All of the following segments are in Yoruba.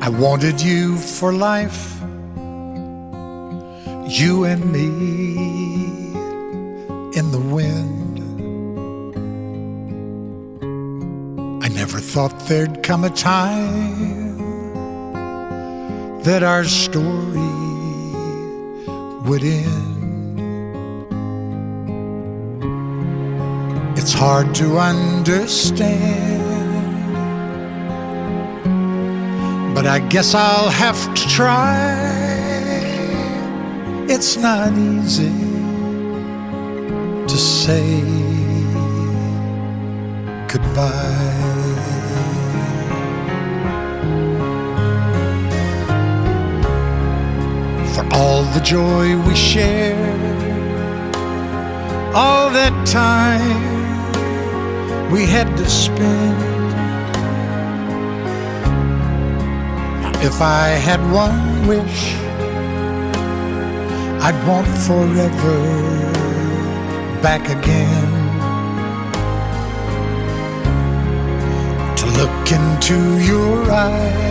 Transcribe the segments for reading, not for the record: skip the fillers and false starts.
I wanted you for life, you and me in the wind. I never thought there'd come a time that our story would end. It's hard to understand, but I guess I'll have to try. It's not easy to say goodbye. For all the joy we shared, all that time we had to spend. If I had one wish, I'd want forever back again, to look into your eyes.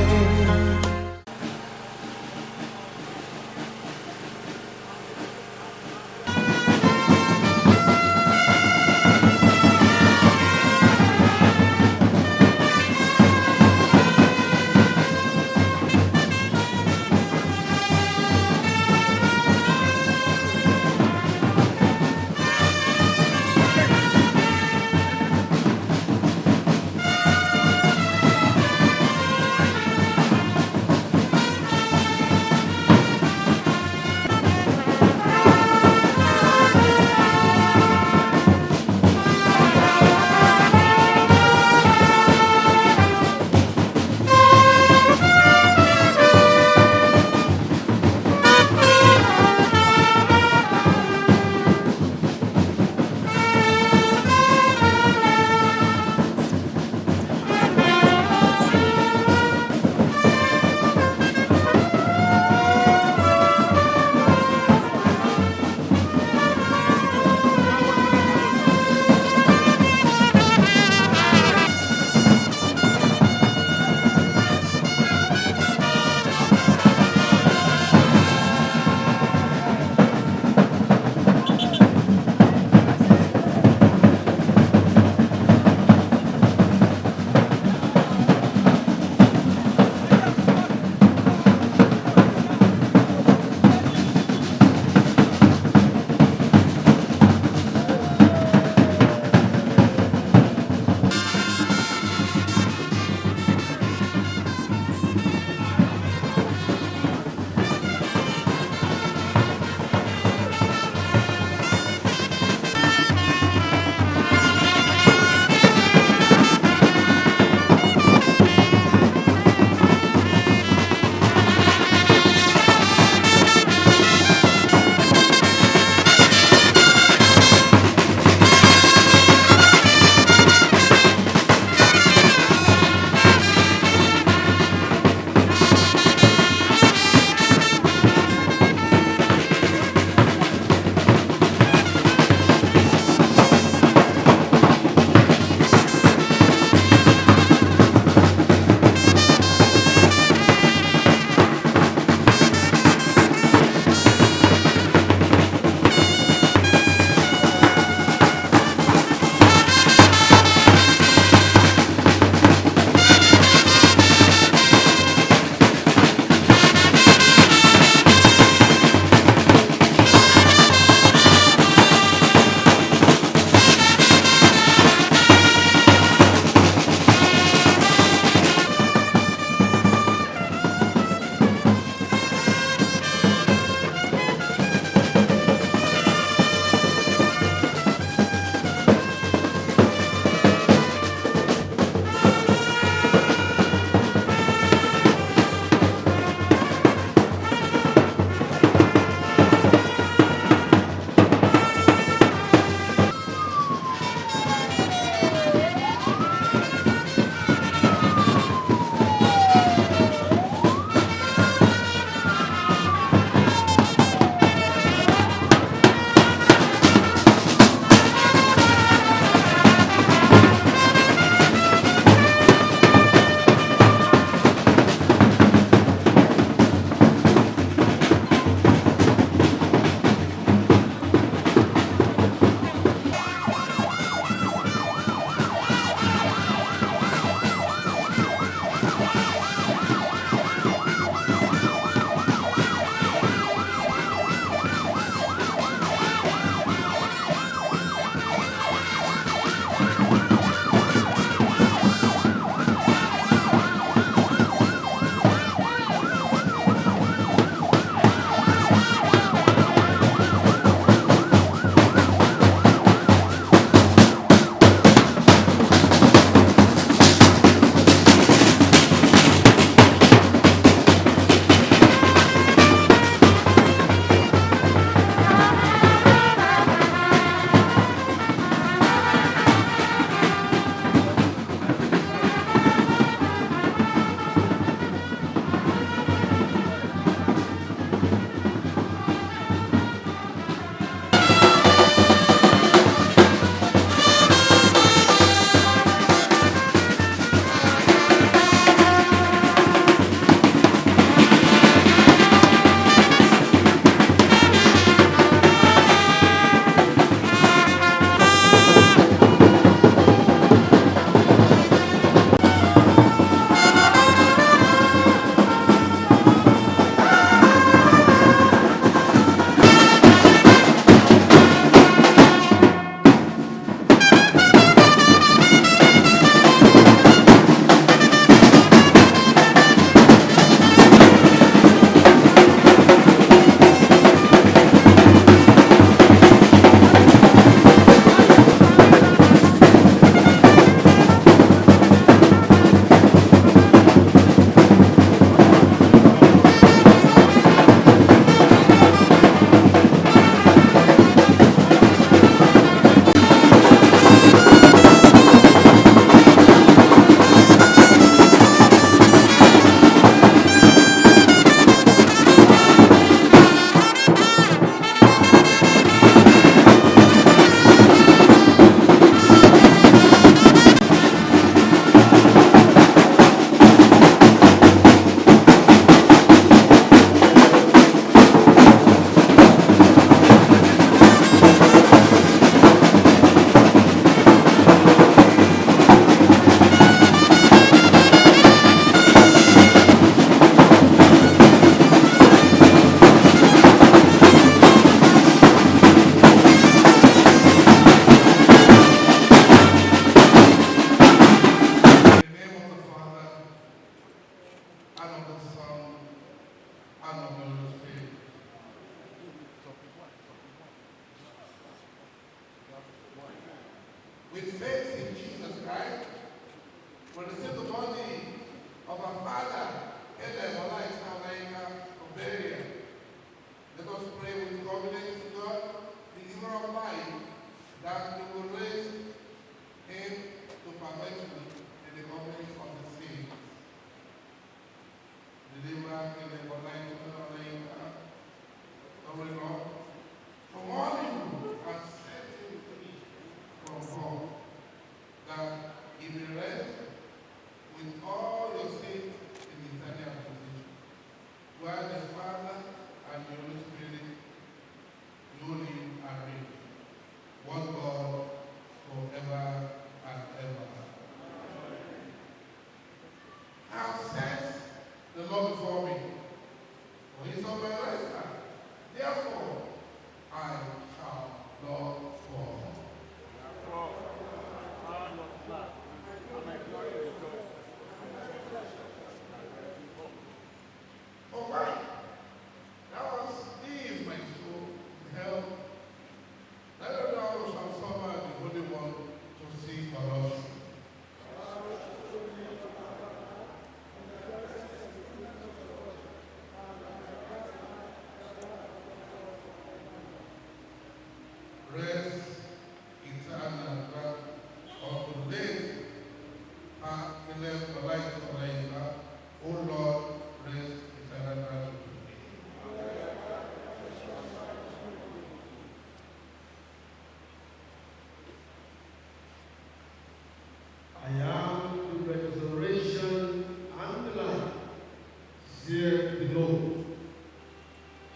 below.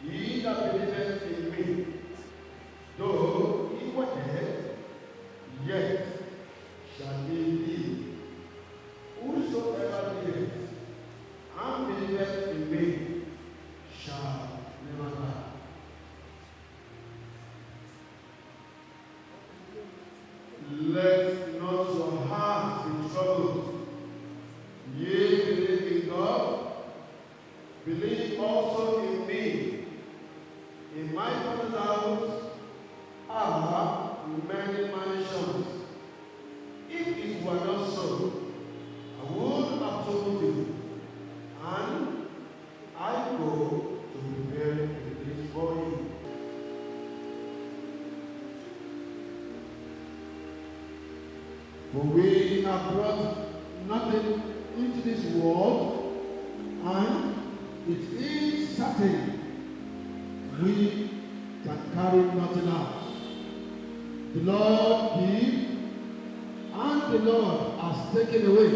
He that believeth in me, though he were dead, yet shall he live. Whosoever liveth and believeth in me shall never die. Let not your heart be troubled. Ye believe in God, believe also in me. In my Father's house are many mansions. If it were not so, I would have told you, and I go to prepare a place for you. For we have brought nothing into this world, and it is certain we can carry nothing out. The Lord give, and the Lord has taken away.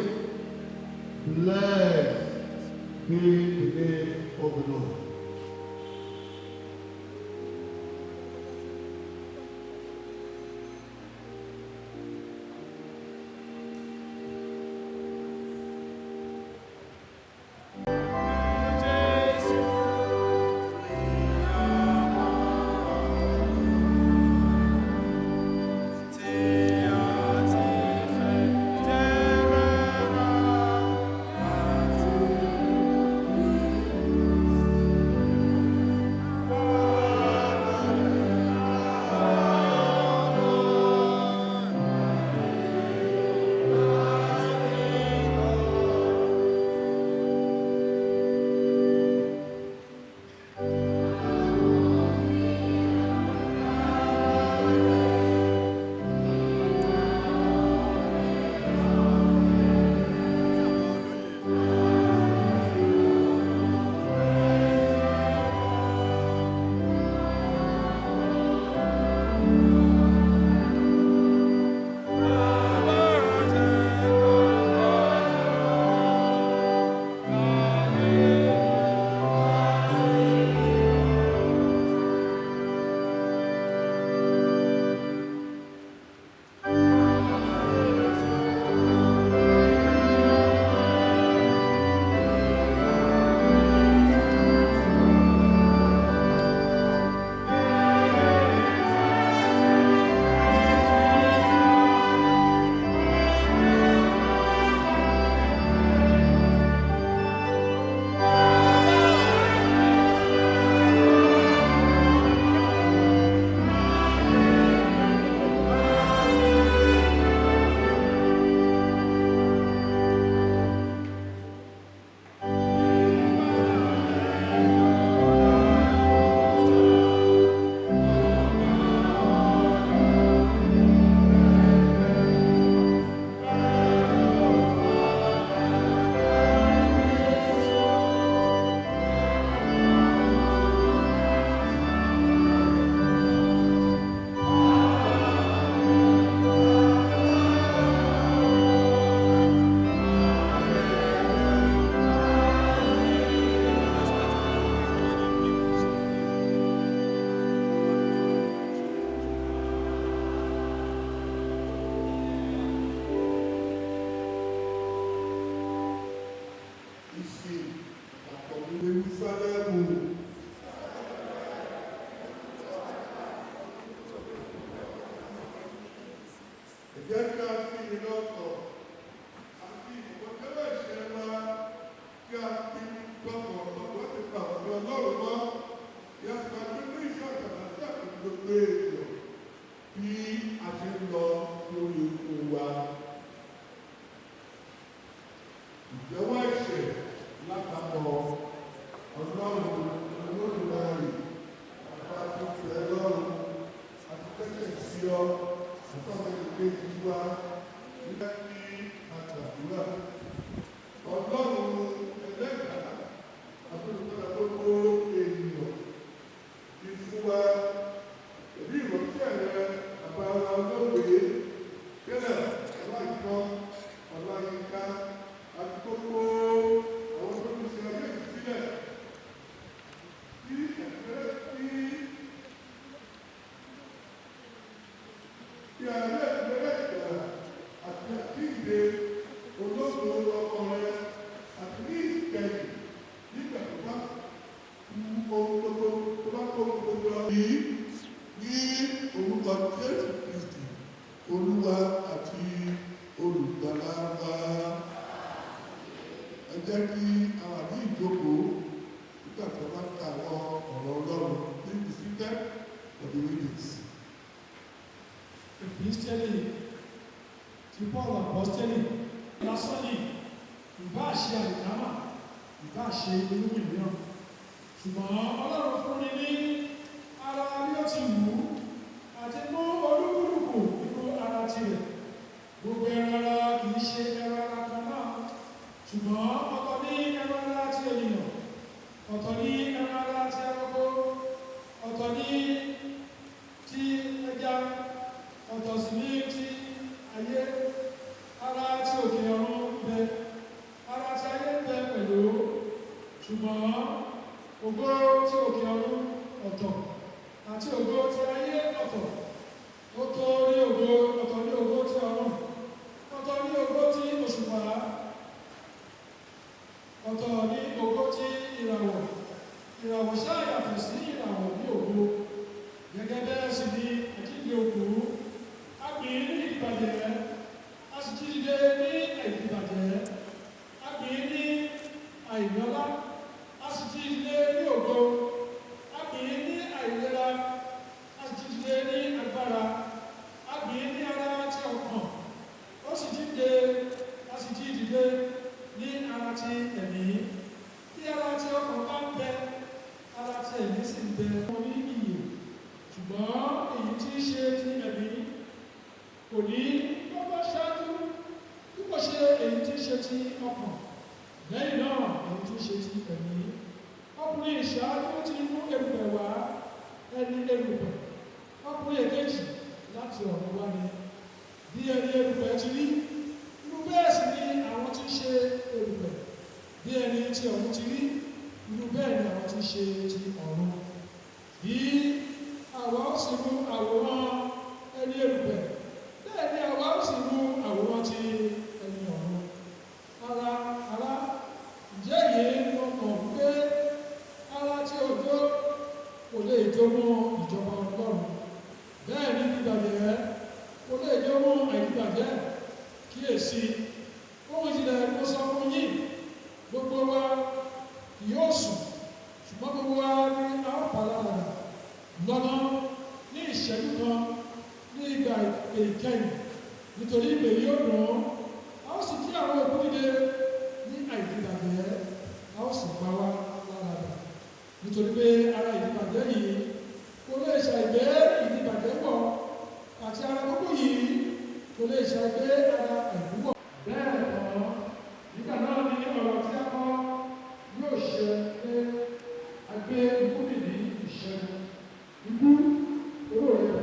Blessed be the name of the Lord. orúkọ Jésù Kristi Olúwa àti olùgbàlà wa. Ẹ jẹ́ kí àwọn àbí ìjókòó nígbà tí wọ́n bá ka àwọn ọ̀rọ̀ Ọlọ́run ní ìfíkẹ́ for the readings. Kristẹni ti Paul apostoli lásán ni ìbá ṣe àìkámà ìbá ṣe inú ìmíràn ṣùgbọ́n Ọlọ́run fún ni ní ara bí ó ti wù ú àti mú olúkúlùkù nínú ara tirẹ̀. Gbogbo ẹran ara kì í ṣe ẹran ara kan náà ṣùgbọ́n ọ̀tọ̀ ní ẹran ara ti ènìyàn, ọ̀tọ̀ ní ẹran ara ti ẹranko, ọ̀tọ̀ ní ti ẹja, ọ̀tọ̀ sì ní ti ayé. Ara tí òkè ọ̀run bẹ, ara tí ayé bẹ pẹ̀lú, ṣùgbọ́n ògo tí òkè ọ̀run ọ̀tọ̀ àti ògo tí ayé ọ̀tọ̀. Ó tó ní ògo, ọ̀tọ̀ ní ògo tí ọ̀run, ọ̀tọ̀ ní ògo tí òṣùpá, ọ̀tọ̀ ní ògo tí ìràwọ̀. Ìràwọ̀ ṣáà yàtọ̀ sí ìràwọ̀ ní ògo. Gẹ́gẹ́ bẹ́ẹ̀ sì ni àjíǹde òkú, a gbìn ní ìbàjẹ́, a sì jí dìde ní àìdìbàjẹ́, a gbìn ní àìlọ́lá, a sì jí dìde ní ògo, a gbìn ní àìlera, a sì jí dìde ní agbára, a gbìn ní ara tí ọkàn, ó sì jí dìde, a sì jí dìde ní ara tí ẹ̀mí. Bí ara tí ọkàn bá ń bẹ, ara tí ẹ̀mí sì ń bẹ, wọ́n ní ìyè. Ṣùgbọ́n èyí tí í ṣe ti ẹ̀mí kò ní kọ́kọ́ ṣáájú bí kò ṣe èyí tí í ṣe ti ọkàn, lẹ́yìn náà èyí tí í ṣe ti ẹ̀mí. Ọkùnrin ìṣáájú ti mú erùpẹ̀ wá, ẹni erùpẹ̀. Ọkùnrin èkejì láti ọ̀run wá ni. Bí ẹni erùpẹ̀ ti rí, irú bẹ́ẹ̀ sì ni àwọn tí ń ṣe erùpẹ̀. Bí ẹni tí ọ̀run ti rí, irú bẹ́ẹ̀ ni àwọn tí ń ṣe ti ọ̀run. Bí àwa ó sì mú àwòrán ẹni erùpẹ̀, bẹ́ẹ̀ ni àwa ó sì mú àwòrán ti ẹni ọ̀run. Ará, ǹjẹ́ èyí ló mọ̀ wípé ara tí ó jó kò lè jogún ìjọba Ọlọ́run? Bẹ́ẹ̀ ni bíbàjẹ́ kò lè jogún àìdíbàjẹ́. Kíyèsí, ohun ìjìnlẹ̀ ló sọ fún yín, gbogbo wa kì yóò sùn, ṣùgbọ́n gbogbo wa ni a ó pa lára lọ́nà ní ìṣẹ́jú kan ní ìgbà ìkẹyìn, nítorí ìgbè yóò dùn. A ó sì kí àwọn òkú dìde ní àìdíbàjẹ́, a ó sì pa wá lára rẹ̀. Nítorí pé ara ìdíbàjẹ́ yìí kò lè ṣàìgbé ìdíbàjẹ́ pọ̀, àti ara gbogbo yìí kò lè ṣàìgbé ara àìbúwọ̀. Bẹ́ẹ̀ tán, nígbà náà ni ọ̀rọ̀ tí a kọ́ yóò ṣe pé agbé ikú nìdí ìṣẹ́gun. Ikú oró rẹ̀ dà,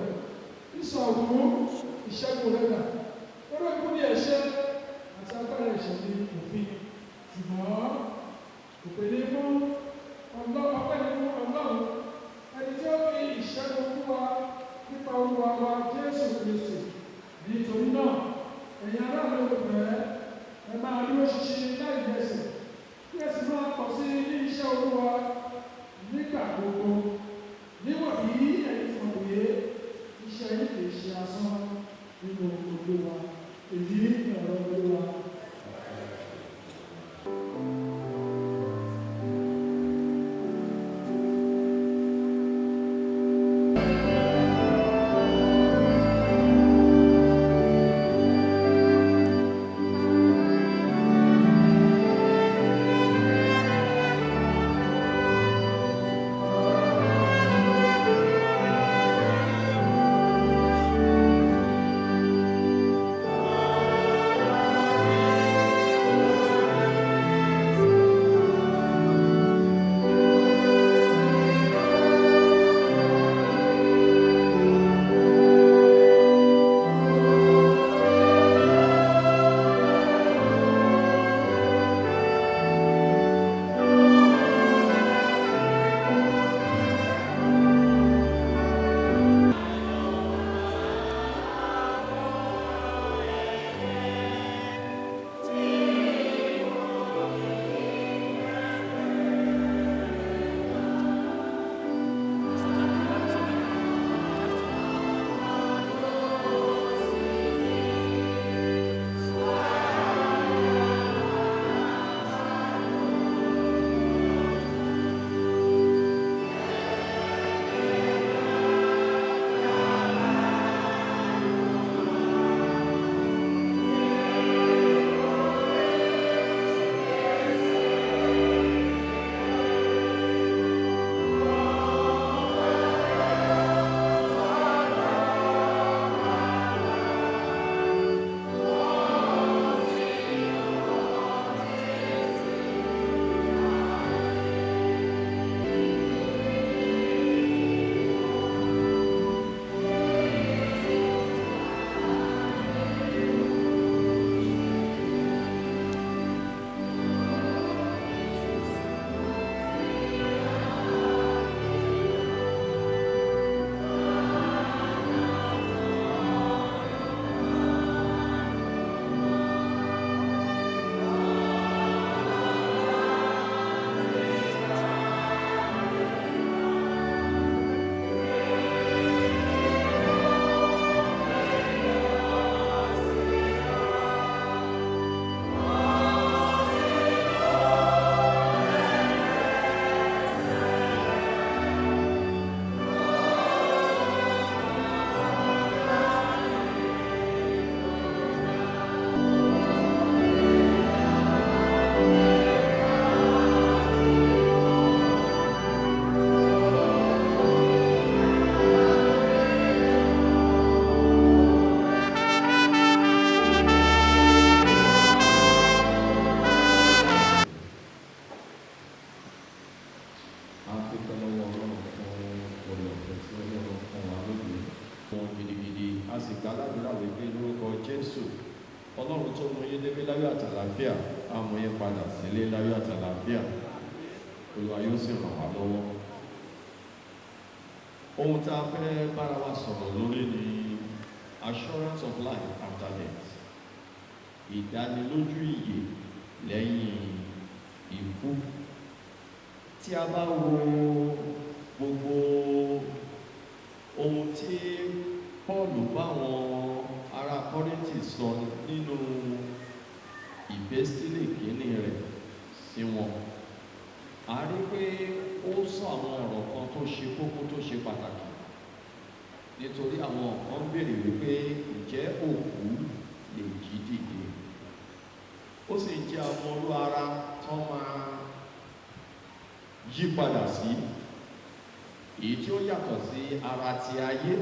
ìsọ̀ ọ̀gbọ̀n ìṣẹ́gun rẹ̀ dà. Oró ikú ní ẹ̀ṣẹ̀ àti agbára ẹ̀ṣẹ̀ ní òfin. Ṣùgbọ́n òpè ní fún Ọlọ́run, ọpẹ́ ní fún Ọlọ́run, ẹni tí ó fi ìṣẹ́gun fún wa nípa Olúwa wa Jésù Kristi. Nítorí náà, ẹ̀yin ará mi olùfẹ́, ẹ máa dúró ṣinṣin láì yẹsẹ̀, kí ẹ sì máa pọ̀ sí ní iṣẹ́ Olúwa nígbà gbogbo. Níwọ̀n bí ẹ̀yin mọ̀ pé iṣẹ́ yìí kì í ṣe asán nínú Olúwa. dúpẹ́ lọ́wọ́ Ọlọ́run fún oore ọ̀fẹ́ tí Ọlọ́run fún wa lónìí. Wọn gidigidi a sì gba aládùúrà wípé lórúkọ Jésù Ọlọ́run tó mú yín débi láyọ̀ àtàlàáfíà á mú yín padà sílé láyọ̀ àtàlàáfíà. Olúwa yóò sì ràn wá lọ́wọ́. Ohun tá a fẹ́ bára wa sọ̀rọ̀ lórí ni assurance of life after death. Ìdánilójú ìyè lẹ́yìn ikú. Tí a bá wo gbogbo ohun tí Pọ́ọ̀lù bá wọn ará Kọ́ríńtì sọ nínú ìpísítélì kìíní rẹ̀ sí wọn, a rí pé ó sọ àwọn ọ̀rọ̀ kan tó ṣe kókó tó ṣe pàtàkì, nítorí àwọn kan béèrè wípé ǹjẹ́ òkú lè jí dìde. Ó sì jẹ́ àwọn olú ara tán máa yí padà sí èyí tí ó yàtọ̀ sí ara ti ayé.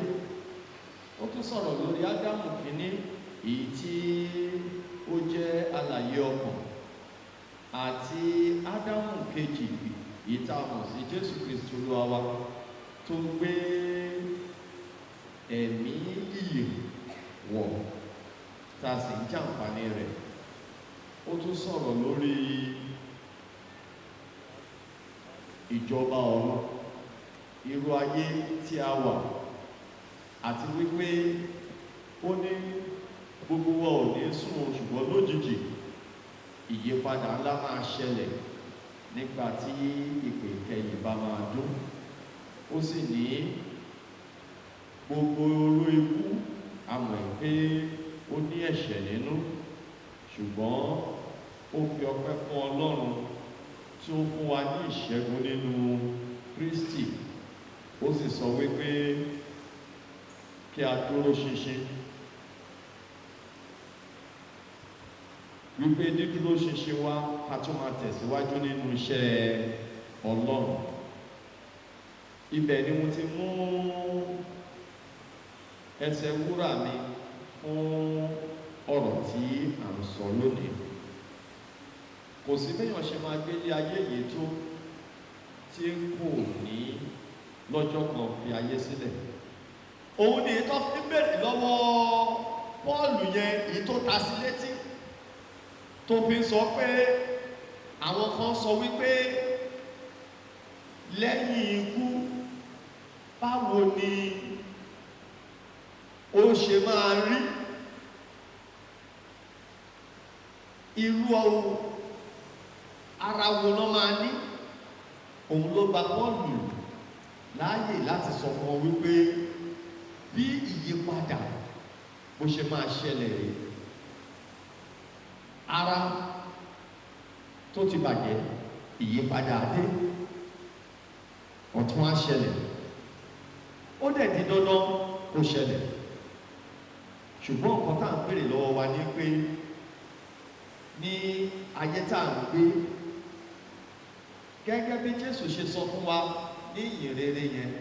Ó tún sọ̀rọ̀ lórí Ádámù kìíní, èyí tí ó jẹ́ alààyè ọkàn, àti Ádámù kejì, èyí tá a mọ̀ sí Jésù Kristi Olúwa wa, tó gbé ẹ̀mí ìyè wọ̀ tá a sì ń jàǹfààní rẹ̀. Ó tún sọ̀rọ̀ lórí ìjọba ọ̀run, irú ayé tí a wà, àti wípé ó ní gbogbo wa ò ní sùn, ṣùgbọ́n lójijì ìyípadà ńlá máa ṣẹlẹ̀ nígbà tí ìpè ìkẹyìn bá máa dún. Ó sì ní gbogbo oró ikú a mọ̀ pé ó ní ẹ̀ṣẹ̀ nínú, ṣùgbọ́n ó fi ọpẹ́ fún Ọlọ́run tí ó fún wa ní ìṣẹ́gun nínú Kristi. Ó sì sọ wípé kí a dúró ṣinṣin, wípé dídúró ṣinṣin wa ká tún máa tẹ̀síwájú nínú iṣẹ́ Ọlọ́run. Ibẹ̀ ni mo ti mú ẹsẹ̀ wúrà mi fún ọ̀rọ̀ tí à ń sọ lónìí. Kò sí béèyàn ṣe máa gbé ilé ayé yìí tó tí kò ní lọ́jọ́ kan fi ayé sílẹ̀. Òun ni tó fi bèrè lọ́wọ́ Pọ́ọ̀lù yẹn, èyí tó ta sí létí, tó fi sọ pé àwọn kan sọ wípé lẹ́yìn ikú báwo ni ó ṣe máa rí, irú ara wo ló máa ní. Òun ló gba Pọ́ọ̀lù láàyè láti sọ fún ọ wípé bí ìyípadà bó ṣe máa ṣẹlẹ̀ rèé. Ara tó ti bàjẹ́, ìyípadà dé, ọ̀tún á ṣẹlẹ̀. Ó dẹ̀ di dandan kó ṣẹlẹ̀. Ṣùgbọ́n nǹkan tá à ń béèrè lọ́wọ́ wa ní pé ní ayé tá à ń gbé, gẹ́gẹ́ bí Jésù ṣe sọ fún wa ní ìyìn rere yẹn,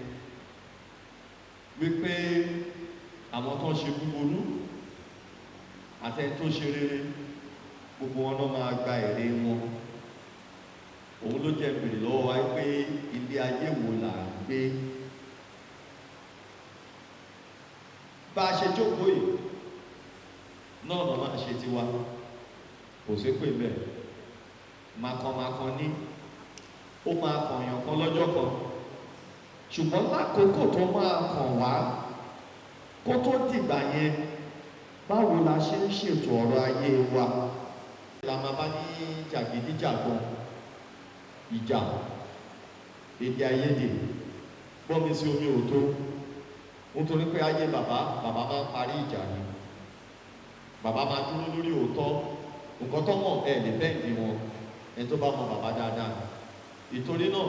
wípé àwọn tó ń ṣe búburú àtẹni tó ṣe rere, gbogbo wọn náà máa gba èrè wọn. Òun ló jẹ́ béèrè lọ́wọ́ wa pé ilé ayé wo là ń gbé. Bá a ṣe jókòó yìí náà lọ́ máa ṣe tiwa, kò sí pé bẹ́ẹ̀ makọ̀makọ̀ ní ó máa kọ̀yàn kan lọ́jọ́ kan, ṣùgbọ́n lákòókò tó máa kàn wá kó tó dìgbà yẹn, báwo la ṣe ń ṣètò ọ̀rọ̀ ayé wa. La máa bá ní jàgídíjàgan, ìjà, èdè àìyedè, gbọ́mi sí omi òtó, nítorí pé ayé bàbá máa ń parí ìjà ni. Bàbá máa dúró lórí òótọ́, nǹkan tó mọ̀ ẹ̀ lè bẹ́ẹ̀dì wọn, ẹni tó bá mọ bàbá dáadáa. Ìtorí náà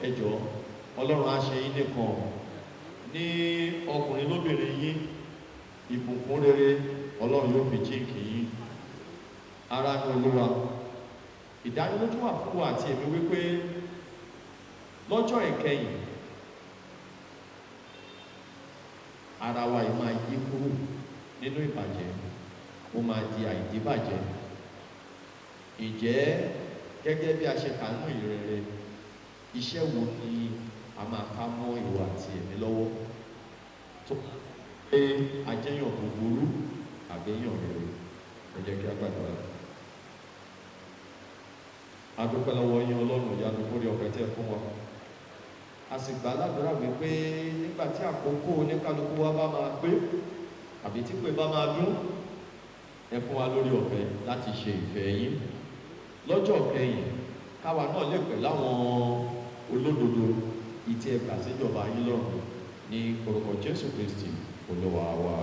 ẹ jọ̀ọ́, Ọlọ́run á ṣe yín nìkan ní ọkùnrin lóbìnrin yín, ìbùkún rere Ọlọ́run yóò fi jíǹkì yín. Ara ní Olúwa, ìdánilójú wà fún wa àti èmi wípé lọ́jọ́ ìkẹyìn ara wa yìí máa yí kúrò nínú ìbàjẹ́, ó máa di àìdíbàjẹ́. Ǹjẹ́ gẹ́gẹ́ bí a ṣe kà nínú ìrere, iṣẹ́ wo ni máa ká mọ́ ìwà àti ẹ̀mí lọ́wọ́ tó pé ajẹ́yàn búburú àbẹ́yàn rere. Ẹ jẹ́ kí a gbàdúrà. A dúpẹ́ lọ́wọ́ yín Ọlọ́run ìyanu lórí ọ̀fẹ́ tẹ́ fún wa. A sì gbà ládùúrà wípé nígbà tí àkókò oníkálukú wa bá máa pé àbí tí pé bá máa dún, ẹ fún wa lórí ọ̀fẹ́ láti ṣe ìfẹ́ yín. Lọ́jọ́ kẹyìn káwa náà lè pẹ̀ láwọn olódodo ìtì ẹgbà síjọba yín lọ́rùn ní orúkọ Jésù Kristi Olúwa wa.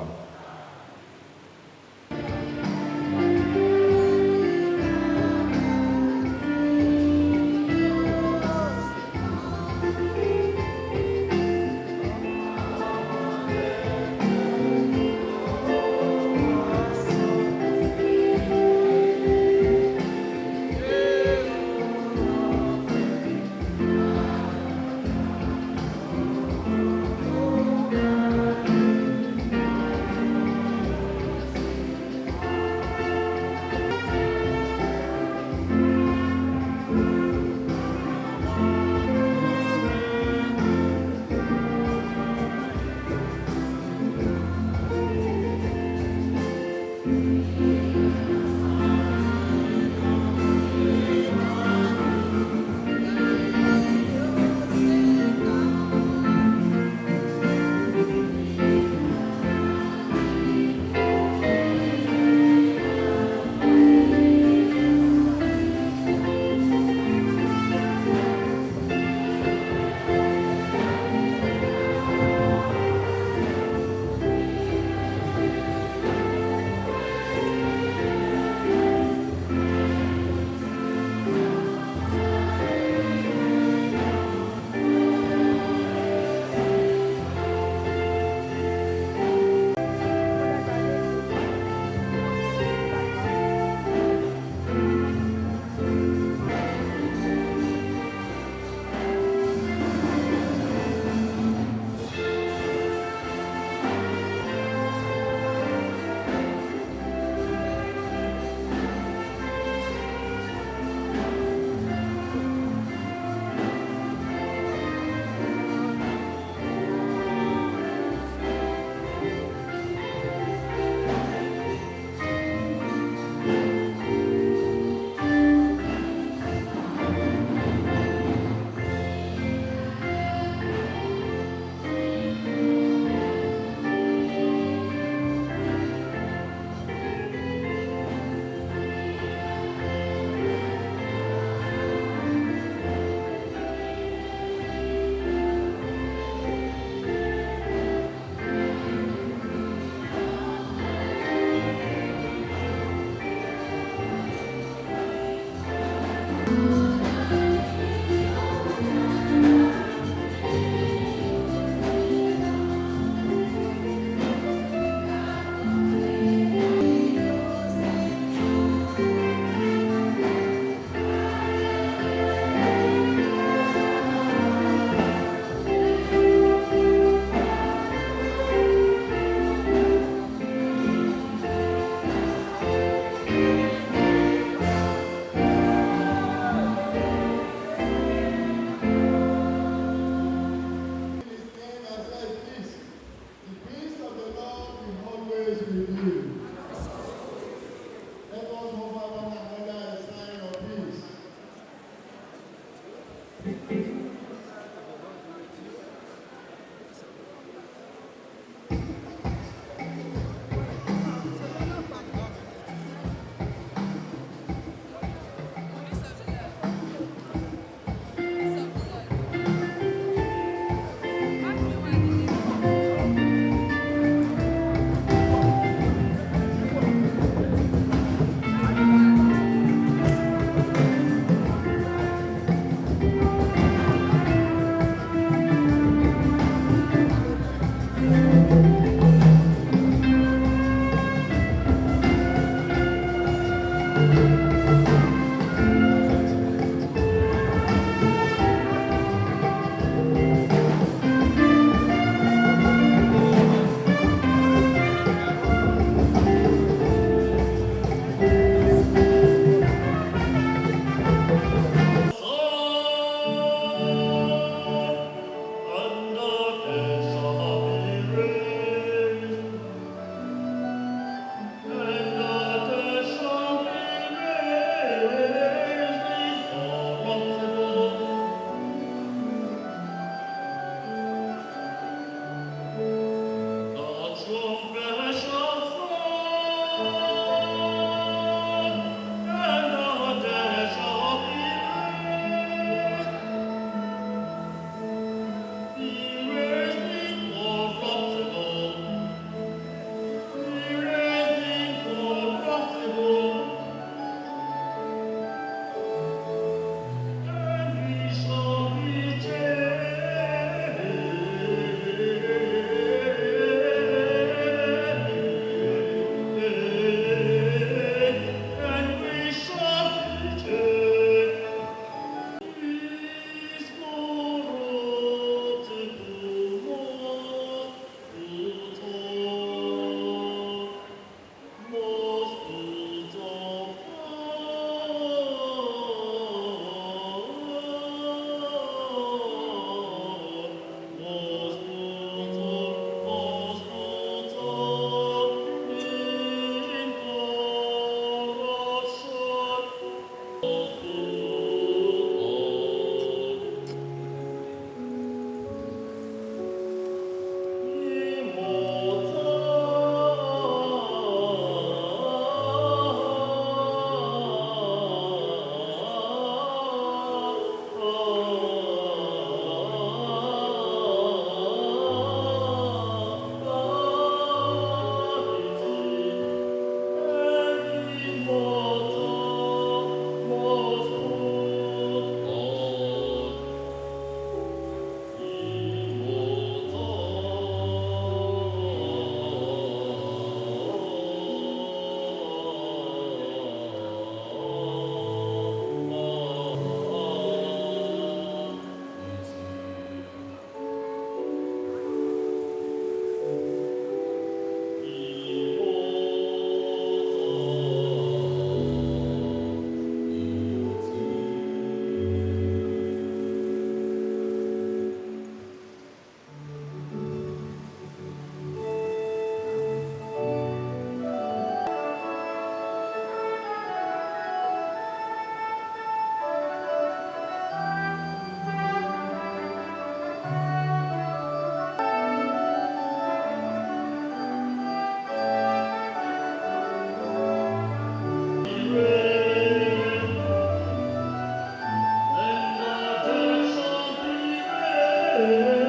Oh,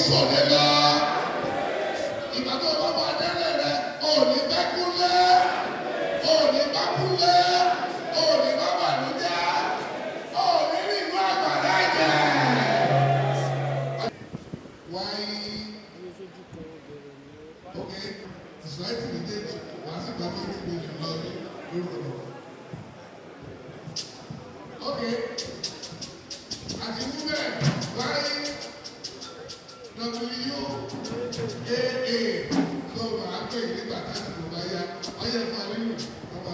sọ̀rọ̀ lọ. Ìgbà tó bá wà délé rẹ̀, ò ní bẹ́ kúlé, ò ní bá kúlé, ò ní bá bàlújẹ́, ò ní rí inú àgbàlá jẹ́. Wáyé, okay, ìsọ̀rọ̀ méjèèjì, wàá sì gbà tó ti lè jù lọ lórúkọ. Okay, àti wúbẹ̀ wáyé WAA tó máa pè nígbà táti kò bá yá ọyẹ fún alẹ́nu ọmọ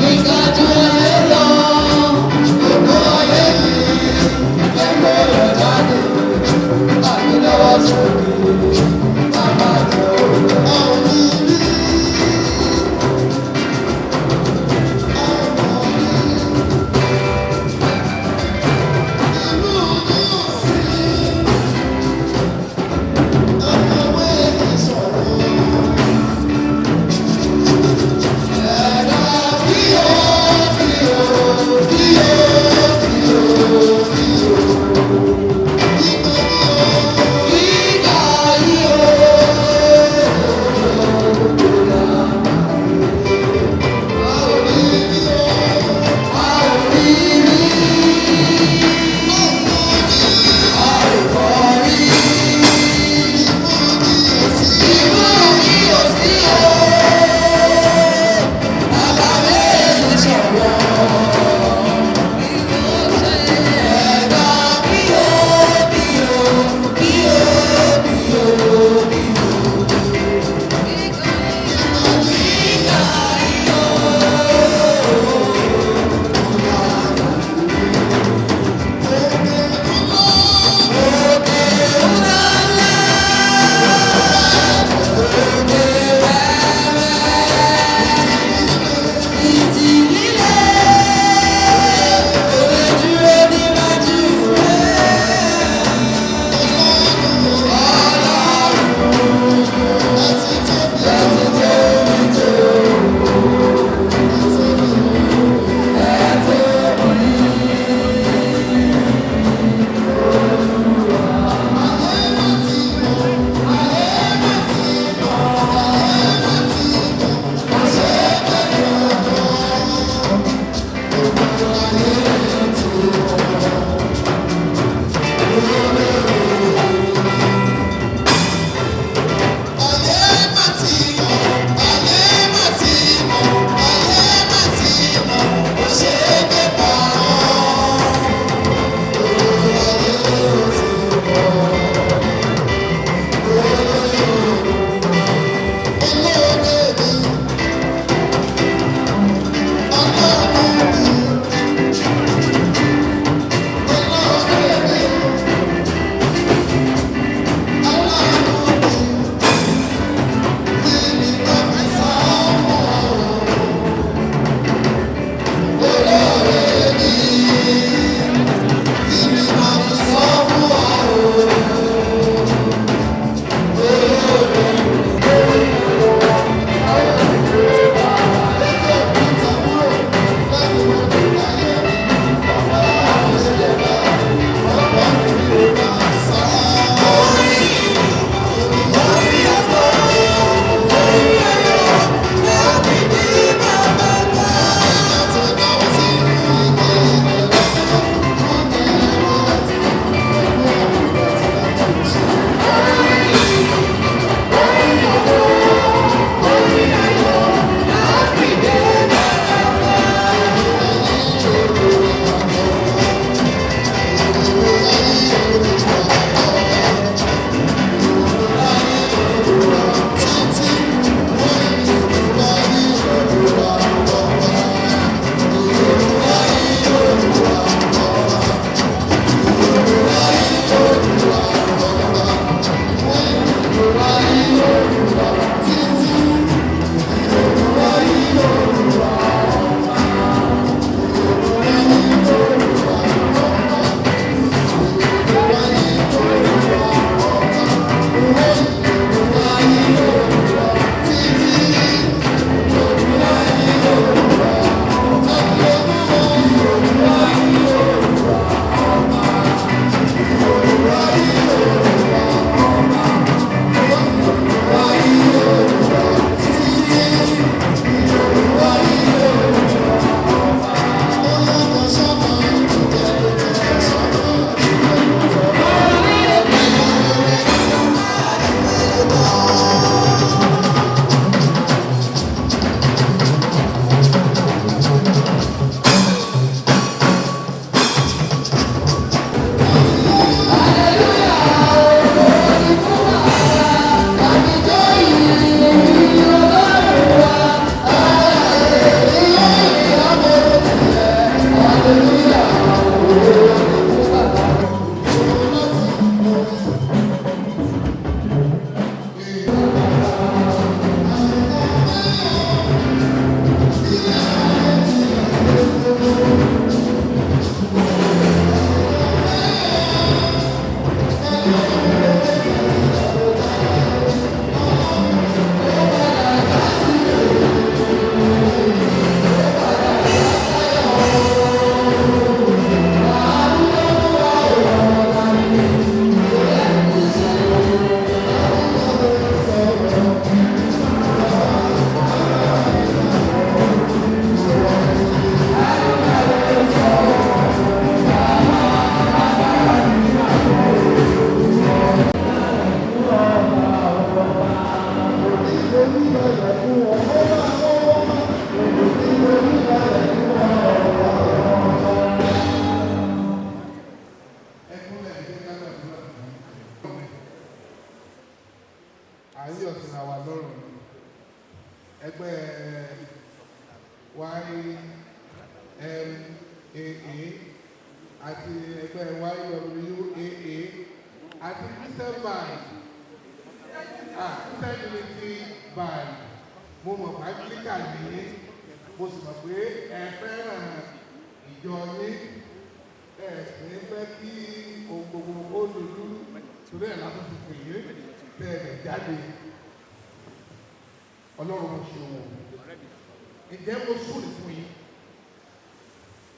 Iga ayé ọ̀sìn àwa lọ́rùn ẹgbẹ́ YMAA àti ẹgbẹ́ YWAA àti Christian Band Christian Unity Band mo mọ̀ pé Anglican nìyí mo sì mọ̀ pé ẹ fẹ́ràn ìjọ yín ẹ sì ń fẹ́ kí ohun gbogbo ó lòlú torí ẹ̀ láti fi pè é bẹ́ẹ̀ jáde Ọlọ́run mo ṣe wò ǹjẹ́ mo súnì fún yín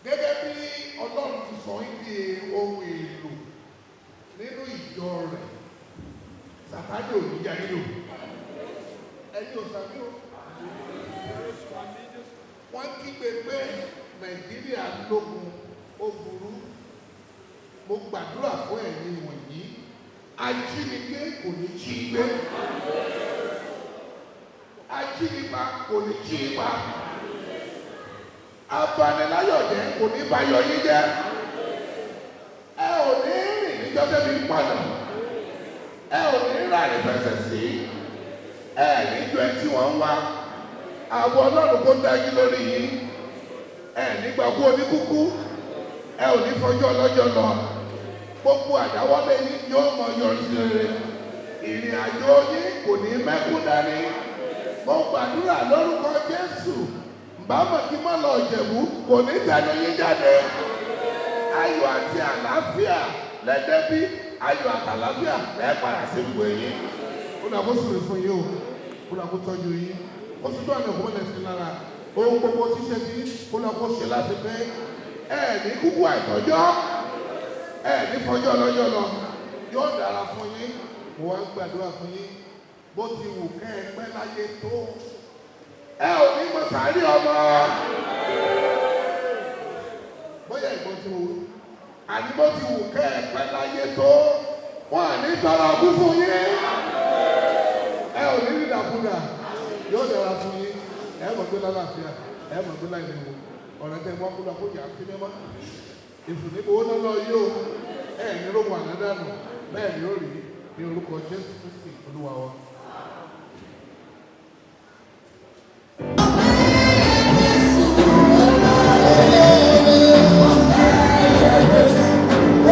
gẹ́gẹ́ bí Ọlọ́run ti sọ yín di ohun èlò nínú ìjọ rẹ̀ Sàtánì ò ní yá nílò ẹni ò sàbí o wọ́n kígbe pé Nàìjíríà lógun ó burú mo gbàdúrà fún ẹ̀yin wọ̀nyí ajínigbé kò ní jí gbé ajínigbá kò ní jí pa abaniláyọ̀jẹ́ kò ní bayọ̀ yín jẹ́ ẹ ò ní rìn níjọ́ tẹ́bi ń padà ẹ ò ní rà ní fẹsẹ̀ sí ẹ níjọ ẹ tí wọ́n ń wá àwọn Ọlọ́run kó dájú lórí yín ẹ nígbà kú oníkúkú ẹ ò ní fọjọ́ ọlọ́jọ́ lọ gbogbo àdáwọ́lé yín yóò mọ yọrí sí rere ìrìn àjò yín kò ní mẹ́kún dání mo gbàdúrà lórúkọ Jésù bàmọ̀ kí má lọ Jẹ̀bú kò ní tẹnu yín jáde ayọ̀ àti àlàáfíà lẹ́dẹ́bí ayọ̀ àti àlàáfíà lẹ́ẹ̀ padà sí gbogbo yín ó dà kó sùn fún yín o ó dà kó tọ́jú yín ó sì tó àná kó mọ́lẹ̀ sí lára ohun gbogbo ṣíṣe tí ó lọ kó ṣe láti pẹ́ ní kúkú àìtọ́jọ́ ní fọjọ́ lọ́jọ́ lọ yóò dára fún yín mo wá ń gbàdúrà fún yín bó ti wù kẹ́ ẹ pẹ́ láyé tó ò ní mọ̀ sáré ọmọ bóyá ìbọn ti wù àní bó ti wù kẹ́ ẹ pẹ́ láyé tó wọn à ní tọrọ ọdún fún yín ò ní rí dàkúdà yóò dára fún yín mọ̀ pé lálàáfíà mọ̀ pé láì léwu ọ̀rẹ́ tẹ wọ́n kúlọ̀ kó jà sí mímọ́ ìfùdíbò ó lọ́lọ́ yóò ní rógun ànádànù bẹ́ẹ̀ ni ó rí ní orúkọ Jésù Kristi Olúwa wa. Jesus.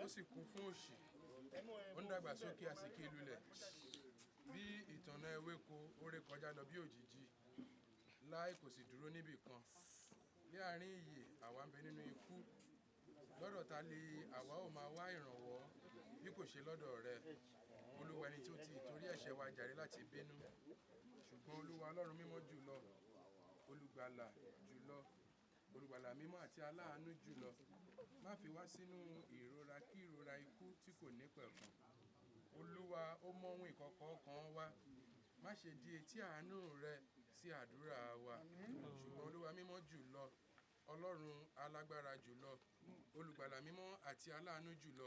ó sì kún fún òṣì, ó ń dàgbà sókè àsìkí lulẹ̀ bí ìtànná ewéko ó ré kọjá lọ bí òjìji láì kò sì dúró níbì kan. Ní àárín ìyè àwa ń bẹ nínú ikú, lọ́dọ̀ ta lè àwa ò máa wá ìrànwọ́ bí kò ṣe lọ́dọ̀ rẹ, Olúwa, ẹni tí ó ti ìtorí ẹ̀ṣẹ̀ wa jàre láti bínú. Ṣùgbọ́n Olúwa Ọlọ́run mímọ́ jùlọ, olùgbàlà jùlọ, olùgbàlà mímọ́ àti aláàánú jùlọ, má fi wá sínú ìrora kí ìrora ikú tí kò ní pẹ̀kun. Olúwa, ó mọ ohun ìkọ̀kọ̀ ọkàn wa, má ṣe di etí àánú rẹ sí àdúrà wa. Ṣùgbọ́n Olúwa mímọ́ jùlọ, Ọlọ́run alágbára jùlọ, olùgbàlà mímọ́ àti aláàánú jùlọ,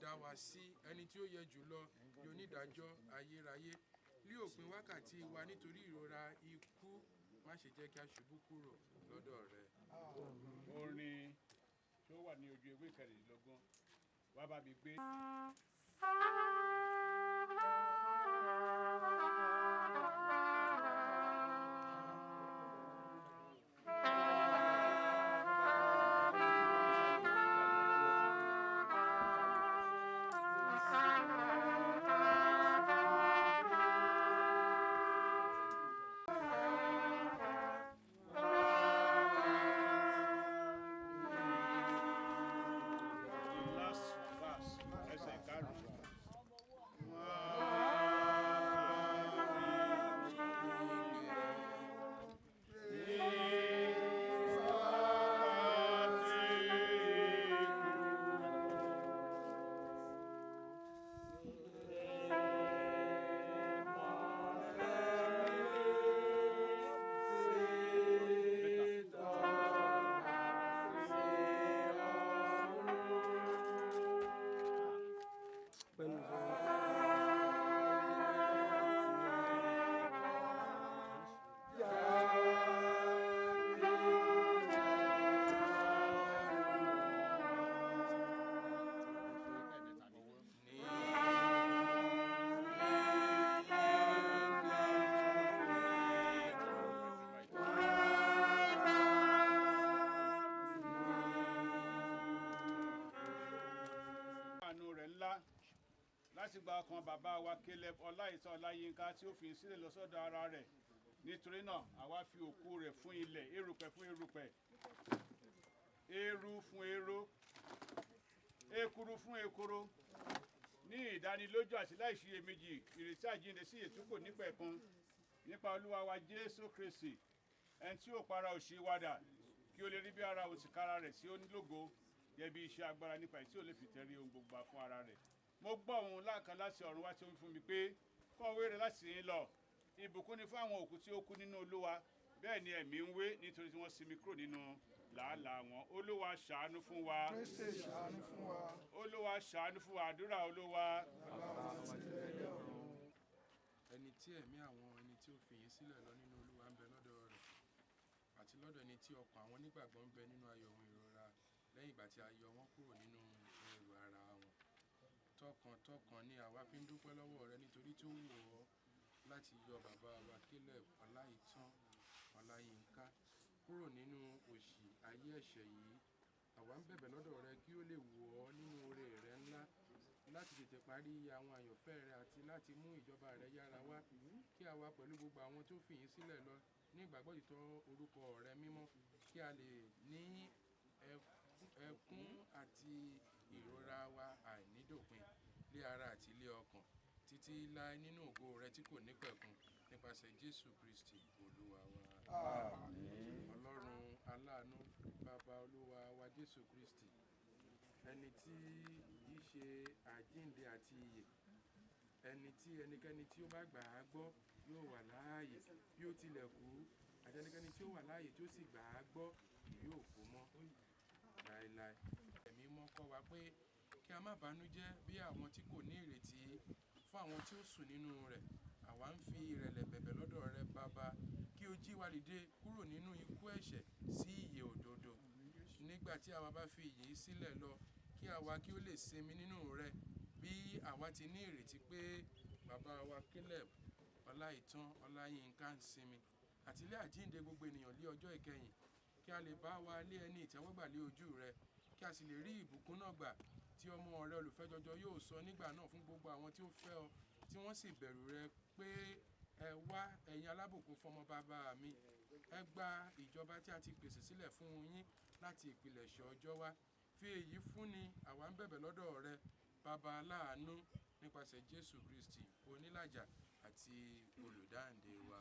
dá wa sí ẹni tí ó yẹ jùlọ ní onídàájọ́ ayérayé. Ní òpin wákàtí wa nítorí ìrora ikú, má ṣe jẹ́ kí a ṣubú kúrò lọ́dọ̀ rẹ. Orin tí ó wà ní ojú ewé kẹrìndínlógún, wá bá mi gbé. Láti gba ọkàn bàbá wa Caleb Ọláìtàn Ọláyínká tí ó fi sílẹ̀ lọ sọ́dọ̀ ara rẹ̀. Nítorí náà àwa fi òkú rẹ̀ fún ilẹ̀, erùpẹ̀ fún erùpẹ̀, eérú fún eérú, ekuru fún ekuru, ní ìdánilójú àti láìṣiyèméjì ìrètí àjíǹde sí ètò kò nípẹ̀kun nípa Olúwa wa Jésù Kristi, ẹni tí ó para òṣì wa dà kí ó lè rí bí ara òtìkára rẹ̀ tí ó ní lógo jẹ́ bí iṣẹ́ agbára nípa èyí tí ó lè fi tẹ̀rí ohun gbogbo fún ara rẹ̀. Mo gbọ́ ohùn lákan láti ọ̀run wá tí ó wí fún mi pé kọ̀wé rẹ̀ láti yín lọ. Ìbùkún ni fún àwọn òkú tí ó kú nínú Olúwa, bẹ́ẹ̀ ni ẹ̀mí ń wé nítorí tí wọ́n sinmi kúrò nínú làálàá wọn. Olúwa ṣàánú fún wa. Kristi ṣàánú fún wa. Olúwa ṣàánú fún wa. Àdúrà Olúwa. Ẹni tí ẹ̀mí àwọn ẹni tí ó fi yín sílẹ̀ lọ nínú Olúwa ń bẹ lọ́dọ̀ rẹ̀, àti lọ́dọ̀ ẹni tí ọkàn àwọn onígbàgbọ́ ń bẹ nínú ayọ̀ ohun ìrora lẹ́yìn ìgbà tí a yọ wọ́n kúrò nínú ẹrù ara wọn. Tọkàntọkàn ni àwa fi ń dúpẹ́ lọ́wọ́ rẹ nítorí tó wù ọ́ láti yọ bàbá wa Caleb Ọláìtàn Ọláyínká kúrò nínú òṣì ayé ẹ̀ṣẹ̀ yìí. Àwa ń bẹ̀bẹ̀ lọ́dọ̀ rẹ kí ó lè wù ọ́ nínú oore rẹ ńlá láti tètè parí àwọn àyànfẹ́ rẹ àti láti mú ìjọba rẹ yára wá, kí àwa pẹ̀lú gbogbo àwọn tó fi yín sílẹ̀ lọ ní ìgbàgbọ́ ìtọ́ orúkọ rẹ mímọ́, kí a lè ní ẹkún àti ìrora wa àìnídòpin lé ara àti lé ọkàn títí láé nínú ògo rẹ tí kò nípẹ̀kun nípasẹ̀ Jésù Kristi Olúwa wa. Àmín. Ọlọ́run aláàánú, bàbá Olúwa wa Jésù Kristi, ẹni tí í ṣe àjíǹde àti ìyè, ẹni tí ẹnikẹ́ni tí ó bá gbà á gbọ́ yóò wà láàyè bí ó tilẹ̀ kú, àti ẹnikẹ́ni tí ó wà láàyè tí ó sì gbà á gbọ́ yóò kú mọ́ láéláé. Ẹ̀mí mọ́ kọ́ wa pé kí a má bànújẹ́ bí àwọn tí kò ní ìrètí fún àwọn tí ó sùn nínú rẹ̀. Àwa ń fi ìrẹ̀lẹ̀ bẹ̀bẹ̀ lọ́dọ̀ rẹ Bàbá, kí o jí wa dìde kúrò nínú ikú ẹ̀ṣẹ̀ sí ìyè òdodo. Nígbà tí àwa bá fi ìyè sílẹ̀ lọ, kí àwa kí ó lè sinmi nínú rẹ bí àwa ti ní ìrètí pé bàbá wa Caleb Ọláìtàn Ọláyínká ń sinmi, àti ilé àjíǹde gbogbo ènìyàn lé ọjọ́ ìkẹyìn, kí a lè bá wa lé ẹni ìtẹ́wọ́gbà lé ojú rẹ, kí a sì lè rí ìbùkún náà gbà tí ọmọ rẹ olùfẹ́ jọjọ yóò sọ nígbà náà fún gbogbo àwọn tí ó fẹ́ ọ tí wọ́n sì bẹ̀rù rẹ pé ẹ wá ẹ̀yin alábùkún fọmọ bàbá mi, ẹ gba ìjọba tí a ti pèsè sílẹ̀ fún yín láti ìpilẹ̀ṣẹ̀ ọjọ́ wá. Fi èyí fúnni àwa ń bẹ̀bẹ̀ lọ́dọ̀ rẹ bàbá aláàánú nípasẹ̀ Jésù Kristi onílàjà àti olùdáǹdè wa.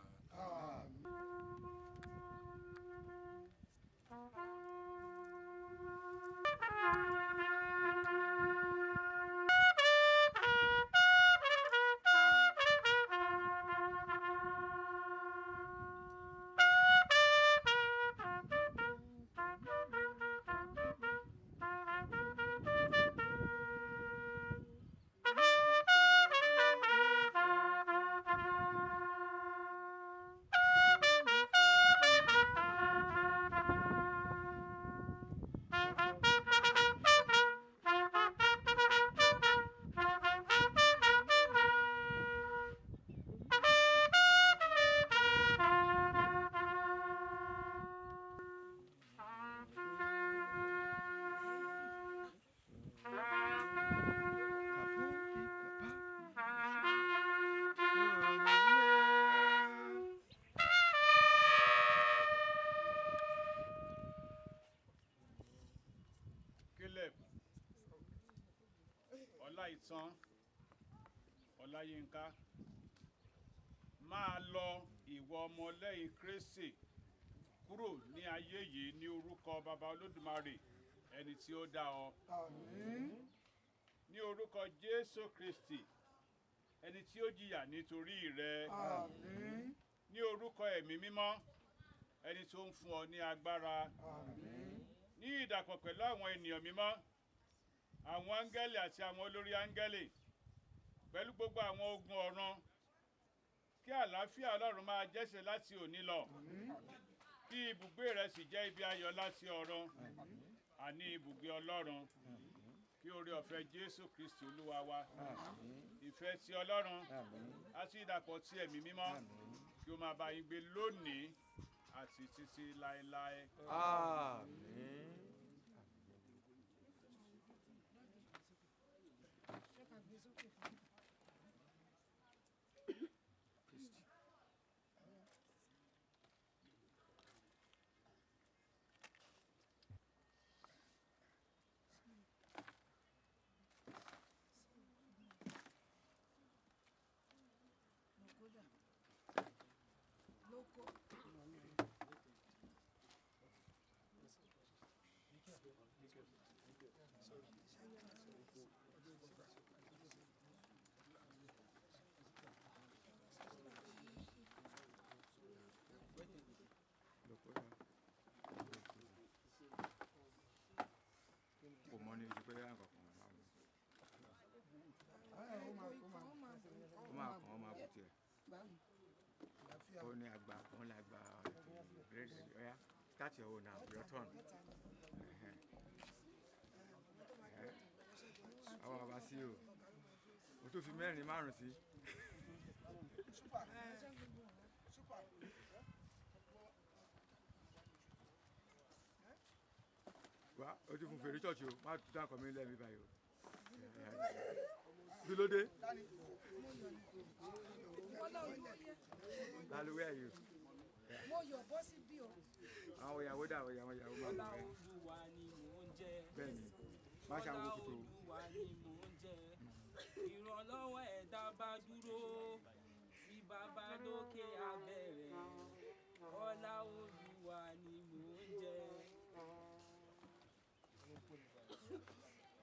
Caleb Ọláìtàn Ọláyínká, máa lọ ìwọ ọmọlẹ́yìn Kristi kúrò ní ayé yìí ní orúkọ Baba Olódùmarè ẹni tí ó dá ọ. Ní orúkọ Jésù Kristi ẹni tí ó jìyà nítorí rẹ. Ní orúkọ Ẹ̀mí Mímọ́ ẹni tó ń fún ọ ní agbára. Ní ìdàpọ̀ pẹ̀lú àwọn ènìyàn mímọ́, àwọn áńgẹ́lì àti àwọn olórí áńgẹ́lì, pẹ̀lú gbogbo àwọn ogun ọ̀run, kí àlàáfíà Ọlọ́run máa jẹ́sẹ̀ láti òní lọ, kí ibùgbé rẹ sì jẹ́ ibi ayọ̀ láti ọ̀run, àní ibùgbé Ọlọ́run, kí oore ọ̀fẹ́ Jésù Kristi Olúwa wa, ìfẹ́ ti Ọlọ́run àti ìdàpọ̀ ti Ẹ̀mí Mímọ́ kí ó máa bá yín gbé lónìí àti títí láéláé. Àmín. Kò mọ ní ìdúpẹ́ yára kankan ó máa bù tiẹ̀. Ó ní àgbà òun là gba rédíò ọ̀yá start your own now your turn. Àwọn bàbá sí o tó fi mẹ́rin márùn sí. Wá o ti fún fèrè ṣọ́ọ̀ṣì o má tún dákọ̀ mi lẹ́ẹ̀mí báyìí o. Kí ló dé? Lálùwẹ̀ yìí. Mo yọ̀ bọ́ sí bí o. Àwọn ìyàwó dà àwọn ìyàwó máa ń bẹ̀. Olúwa ni mò ń jẹ́. Bẹ́ẹ̀ni, má ṣàwọn kòtò. Olúwa ni mò ń jẹ́. Ìrànlọ́wọ́ ẹ̀dá bá dúró tí bàbá lókè abẹ́rẹ́. Ọlá Olúwa ni mò ń jẹ́.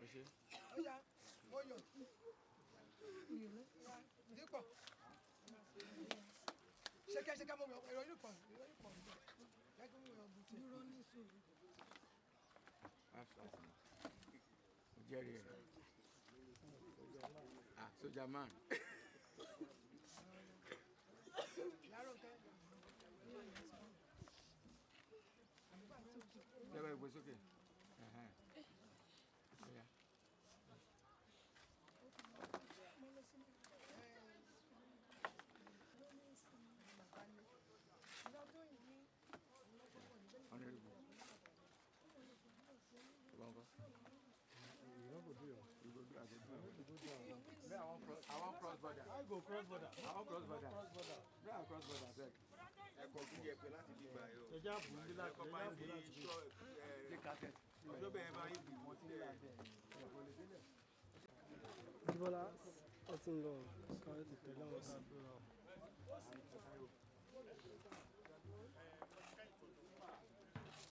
Ẹ ṣé. Ọya, mo yọ̀. Dípọ̀. Ṣékẹ́ṣékẹ́ mo yọ̀ ìròyìn pọ̀. Dúró ní sùúrù. Mo jẹ́rìí ẹ̀. Sójà man. Lẹ́wọ̀ ìgbé sókè. Honorable. wan cross border. I go cross border. I wan cross border. Bring am cross border abeg. ẹ̀kọ́ kí yẹ pé láti bí gbà yóò. Ẹja bù ú láti ẹ̀kọ́ máa ń fi ṣe carpet. ọjọ́ bẹ́ẹ̀ máa ń bì wọ́n sílẹ̀. Bíbọ́lá ó ti ń lọ káwé ti tẹ̀lé àwọn ká gbéra.